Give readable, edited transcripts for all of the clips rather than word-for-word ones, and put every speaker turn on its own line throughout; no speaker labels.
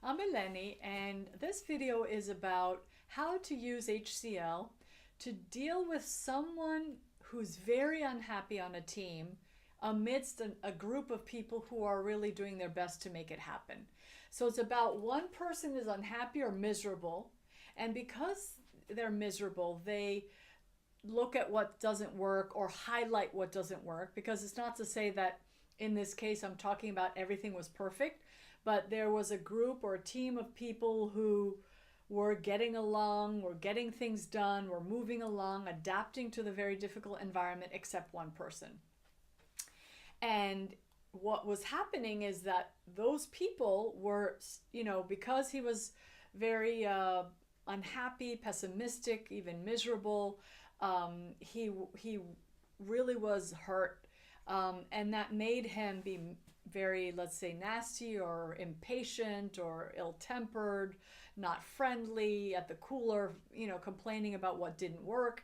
I'm Eleni, and this video is about how to use HCL to deal with someone who's very unhappy on a team amidst a group of people who are really doing their best to make it happen. So it's about one person is unhappy or miserable, and because they're miserable, they look at what doesn't work or highlight what doesn't work, because it's not to say that in this case I'm talking about everything was perfect, but there was a group or a team of people who were getting along, were getting things done, were moving along, adapting to the very difficult environment, except one person. And what was happening is that those people were, because he was very unhappy, pessimistic, even miserable, he really was hurt, and that made him be very, let's say, nasty or impatient or ill-tempered, not friendly, at the cooler, complaining about what didn't work.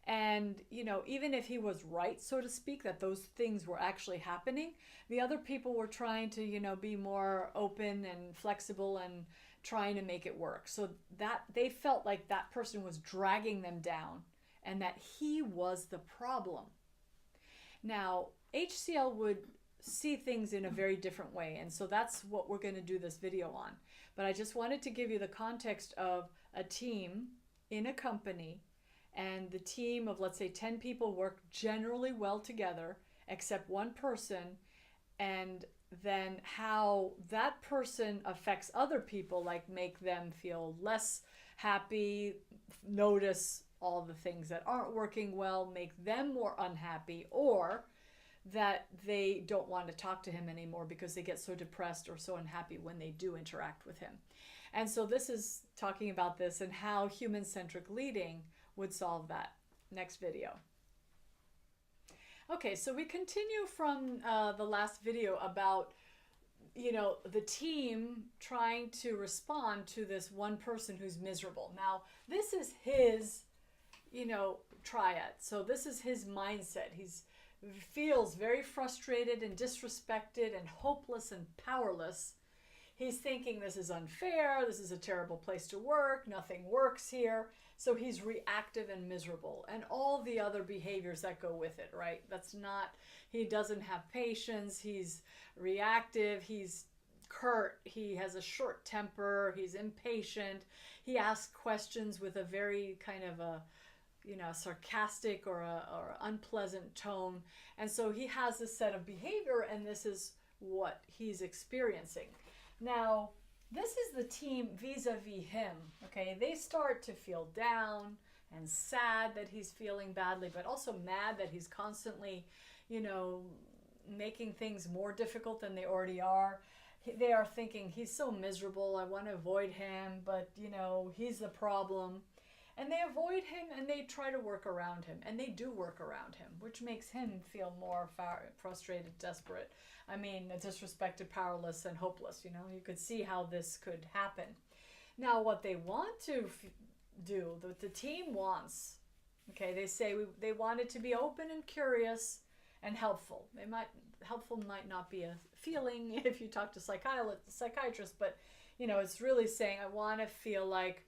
And, even if he was right, so to speak, that those things were actually happening, the other people were trying to, be more open and flexible and trying to make it work. So that they felt like that person was dragging them down and that he was the problem. Now, HCL would see things in a very different way, and so that's what we're going to do this video on. But I just wanted to give you the context of a team in a company, and the team of, let's say, 10 people work generally well together except one person, and then how that person affects other people, like make them feel less happy, notice all the things that aren't working well, make them more unhappy, or that they don't want to talk to him anymore because they get so depressed or so unhappy when they do interact with him. And so this is talking about this and how human-centric leading would solve that. Next video. Okay, so we continue from the last video about the team trying to respond to this one person who's miserable. Now, this is his, triad. So this is his mindset. He's feels very frustrated and disrespected and hopeless and powerless. He's thinking this is unfair, this is a terrible place to work, nothing works here. So he's reactive and miserable, and all the other behaviors that go with it, right? He doesn't have patience, he's reactive, he's curt, he has a short temper, he's impatient, he asks questions with a very kind of a sarcastic or unpleasant tone. And so he has this set of behavior, and this is what he's experiencing. Now, this is the team vis-a-vis him, okay? They start to feel down and sad that he's feeling badly, but also mad that he's constantly, making things more difficult than they already are. They are thinking, he's so miserable, I want to avoid him, but, he's the problem. And they avoid him and they try to work around him. And they do work around him, which makes him feel more frustrated, desperate. Disrespected, powerless, and hopeless. You could see how this could happen. Now, what they want to do, what the team wants, okay, they say they want it to be open and curious and helpful. Helpful might not be a feeling if you talk to psychiatrists, but, it's really saying, I want to feel like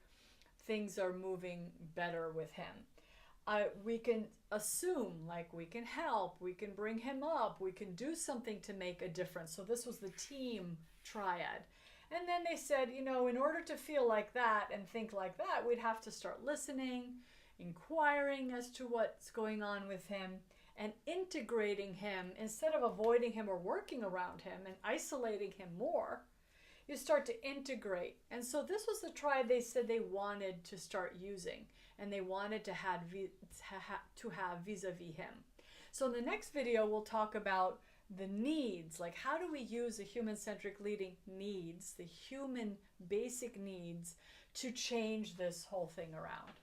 things are moving better with him. We can assume, like, we can help, we can bring him up, we can do something to make a difference. So this was the team triad. And then they said, in order to feel like that and think like that, we'd have to start listening, inquiring as to what's going on with him, and integrating him instead of avoiding him or working around him and isolating him more. You start to integrate. And so this was the triad they said they wanted to start using, and they wanted to have vis-a-vis him. So in the next video, we'll talk about the needs, like how do we use the human-centric leading needs, the human basic needs, to change this whole thing around.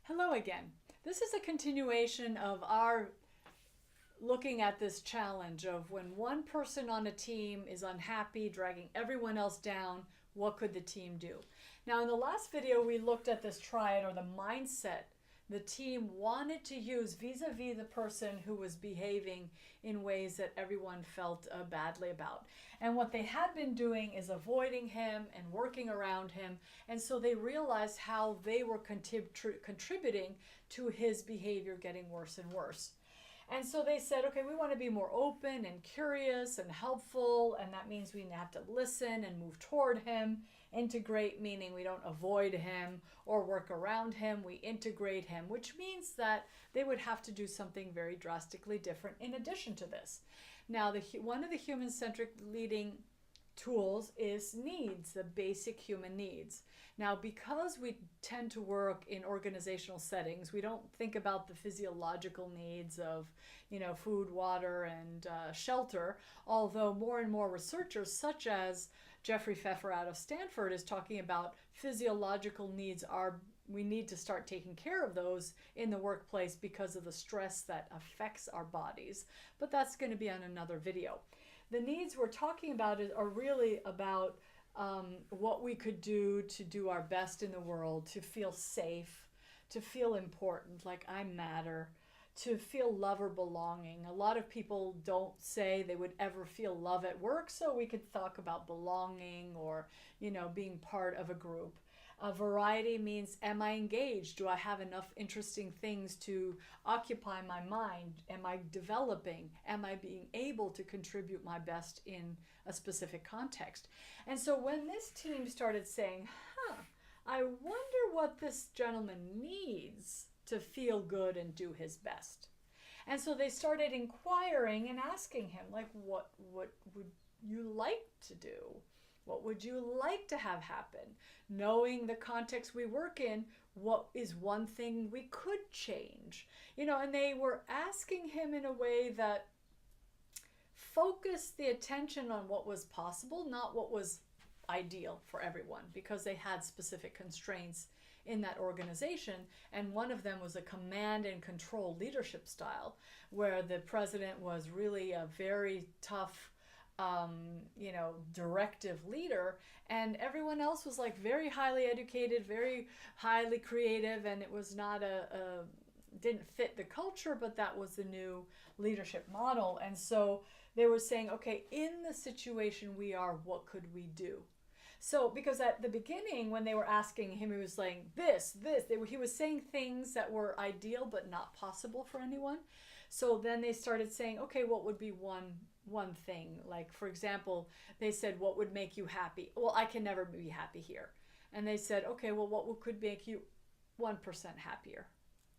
Hello again. This is a continuation of our looking at this challenge of when one person on a team is unhappy, dragging everyone else down, what could the team do? Now, in the last video, we looked at this triad, or the mindset the team wanted to use vis-a-vis the person who was behaving in ways that everyone felt badly about. And what they had been doing is avoiding him and working around him. And so they realized how they were contributing to his behavior getting worse and worse. And so they said, okay, we want to be more open and curious and helpful, and that means we have to listen and move toward him. Integrate, meaning we don't avoid him or work around him, we integrate him, which means that they would have to do something very drastically different in addition to this. Now, one of the human-centric leading tools is needs, the basic human needs. Now, because we tend to work in organizational settings, we don't think about the physiological needs of, food, water, and shelter, although more and more researchers, such as Jeffrey Pfeffer out of Stanford, is talking about physiological needs we need to start taking care of those in the workplace because of the stress that affects our bodies. But that's going to be on another video. The needs we're talking about are really about what we could do to do our best in the world, to feel safe, to feel important, like I matter, to feel love or belonging. A lot of people don't say they would ever feel love at work, so we could talk about belonging or, being part of a group. A variety means, am I engaged? Do I have enough interesting things to occupy my mind? Am I developing? Am I being able to contribute my best in a specific context? And so when this team started saying, I wonder what this gentleman needs to feel good and do his best. And so they started inquiring and asking him, like, what would you like to do? What would you like to have happen? Knowing the context we work in, what is one thing we could change? And they were asking him in a way that focused the attention on what was possible, not what was ideal for everyone, because they had specific constraints in that organization. And one of them was a command and control leadership style, where the president was really a very tough directive leader, and everyone else was like very highly educated, very highly creative, and it was not didn't fit the culture, but that was the new leadership model. And so they were saying, okay, in the situation we are, what could we do? So, because at the beginning, when they were asking him, he was saying he was saying things that were ideal but not possible for anyone. So then they started saying, okay, what would be one thing? Like, for example, they said, what would make you happy? Well, I can never be happy here. And they said, okay, well, what could make you 1% happier,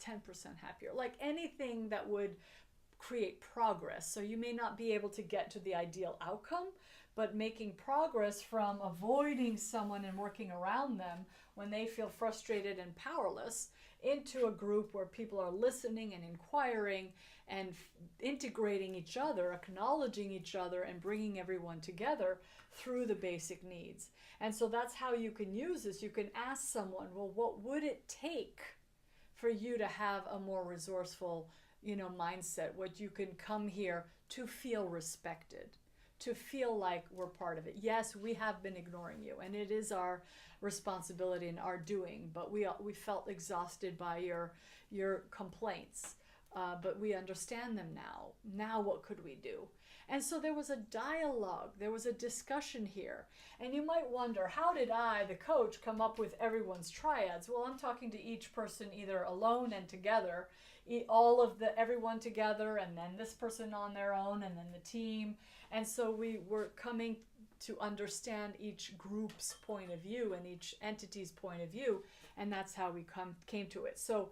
10% happier? Like anything that would create progress. So you may not be able to get to the ideal outcome, but making progress from avoiding someone and working around them when they feel frustrated and powerless into a group where people are listening and inquiring and integrating each other, acknowledging each other, and bringing everyone together through the basic needs. And so that's how you can use this. You can ask someone, well, what would it take for you to have a more resourceful, mindset? What you can come here to feel respected, to feel like we're part of it. Yes, we have been ignoring you, and it is our responsibility and our doing, but we felt exhausted by your complaints. But we understand them now. Now what could we do? And so there was a dialogue, there was a discussion here. And you might wonder, how did I, the coach, come up with everyone's triads? Well, I'm talking to each person either alone and together, everyone together, and then this person on their own, and then the team. And so we were coming to understand each group's point of view and each entity's point of view, and that's how we came to it. So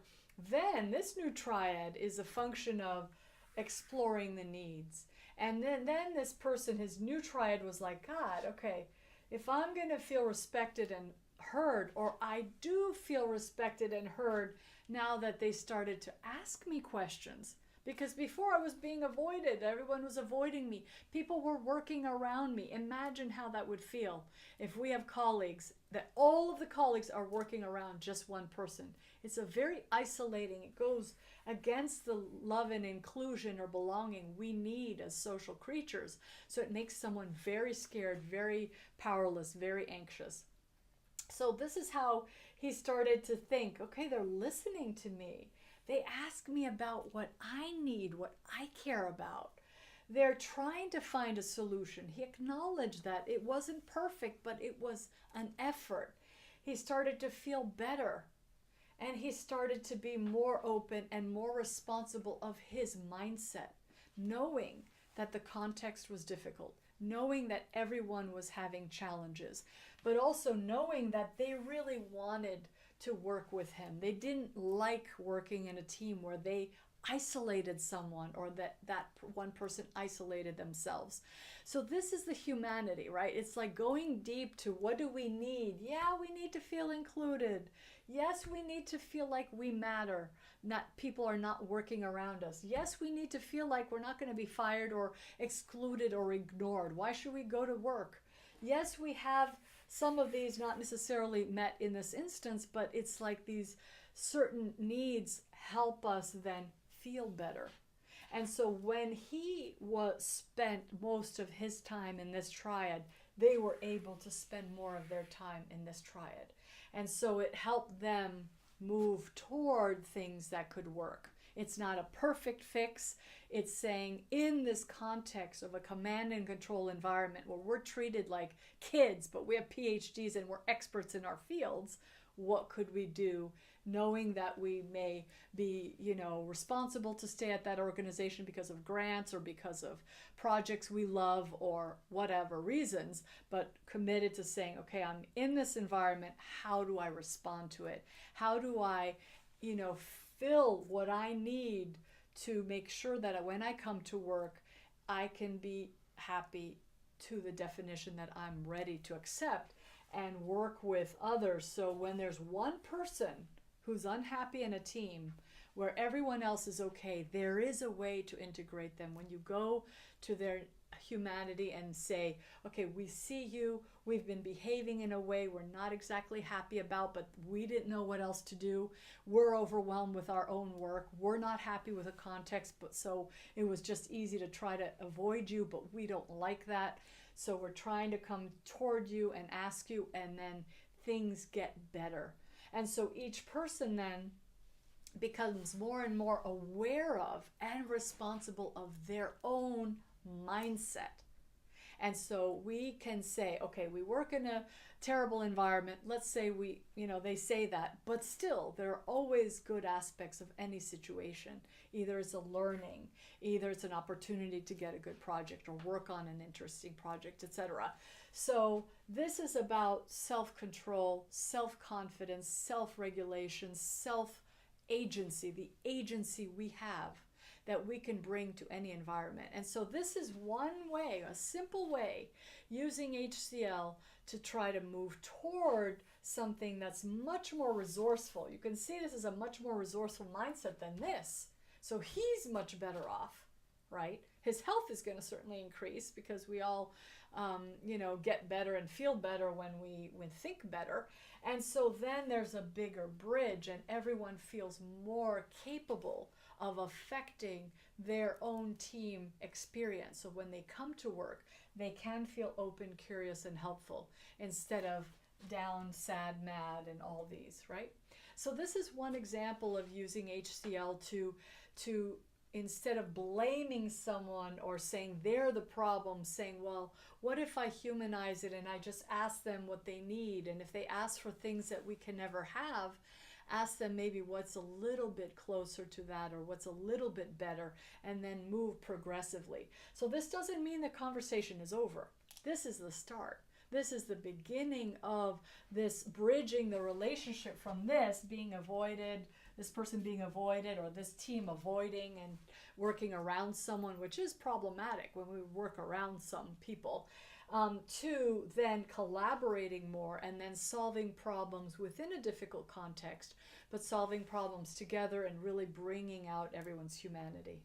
then this new triad is a function of exploring the needs. And then this person, his new triad was like, God, okay, if I'm going to feel respected and heard, or I do feel respected and heard now that they started to ask me questions. Because before I was being avoided, everyone was avoiding me. People were working around me. Imagine how that would feel if we have colleagues, that all of the colleagues are working around just one person. It's a very isolating, it goes against the love and inclusion or belonging we need as social creatures. So it makes someone very scared, very powerless, very anxious. So this is how he started to think, okay, they're listening to me. They ask me about what I need, what I care about. They're trying to find a solution. He acknowledged that it wasn't perfect, but it was an effort. He started to feel better, and he started to be more open and more responsible of his mindset, knowing that the context was difficult, knowing that everyone was having challenges, but also knowing that they really wanted to work with him. They didn't like working in a team where they isolated someone, or that one person isolated themselves. So this is the humanity, right? It's like going deep to what do we need? Yeah, we need to feel included. Yes, we need to feel like we matter. Not people are not working around us. Yes, we need to feel like we're not going to be fired or excluded or ignored. Why should we go to work? Yes, we have some of these not necessarily met in this instance, but it's like these certain needs help us then feel better. And so when he was spent most of his time in this triad, they were able to spend more of their time in this triad. And so it helped them move toward things that could work. It's not a perfect fix. It's saying in this context of a command and control environment where we're treated like kids, but we have PhDs and we're experts in our fields, what could we do, knowing that we may be, responsible to stay at that organization because of grants or because of projects we love or whatever reasons, but committed to saying, okay, I'm in this environment. How do I respond to it? How do I, fill what I need to make sure that when I come to work, I can be happy to the definition that I'm ready to accept and work with others. So when there's one person who's unhappy in a team where everyone else is okay, there is a way to integrate them. When you go to their humanity and say, okay, we see you, we've been behaving in a way we're not exactly happy about, but we didn't know what else to do. We're overwhelmed with our own work. We're not happy with the context, but so it was just easy to try to avoid you, but we don't like that. So we're trying to come toward you and ask you, and then things get better. And so each person then becomes more and more aware of and responsible of their own mindset. And so we can say, okay, we work in a terrible environment. Let's say they say that, but still there are always good aspects of any situation. Either it's a learning, either it's an opportunity to get a good project or work on an interesting project, etc. So this is about self-control, self-confidence, self-regulation, self-agency, the agency we have that we can bring to any environment. And so this is one way, a simple way, using HCL to try to move toward something that's much more resourceful. You can see this is a much more resourceful mindset than this. So he's much better off, right? His health is going to certainly increase because we all, get better and feel better when we think better. And so then there's a bigger bridge and everyone feels more capable of affecting their own team experience. So when they come to work, they can feel open, curious, and helpful instead of down, sad, mad, and all these, right? So this is one example of using HCL to instead of blaming someone or saying they're the problem, saying, well, what if I humanize it and I just ask them what they need? And if they ask for things that we can never have, ask them maybe what's a little bit closer to that or what's a little bit better, and then move progressively. So this doesn't mean the conversation is over. This is the start. This is the beginning of this bridging the relationship from this being avoided, this person being avoided, or this team avoiding and working around someone, which is problematic when we work around some people, to then collaborating more and then solving problems within a difficult context, but solving problems together and really bringing out everyone's humanity.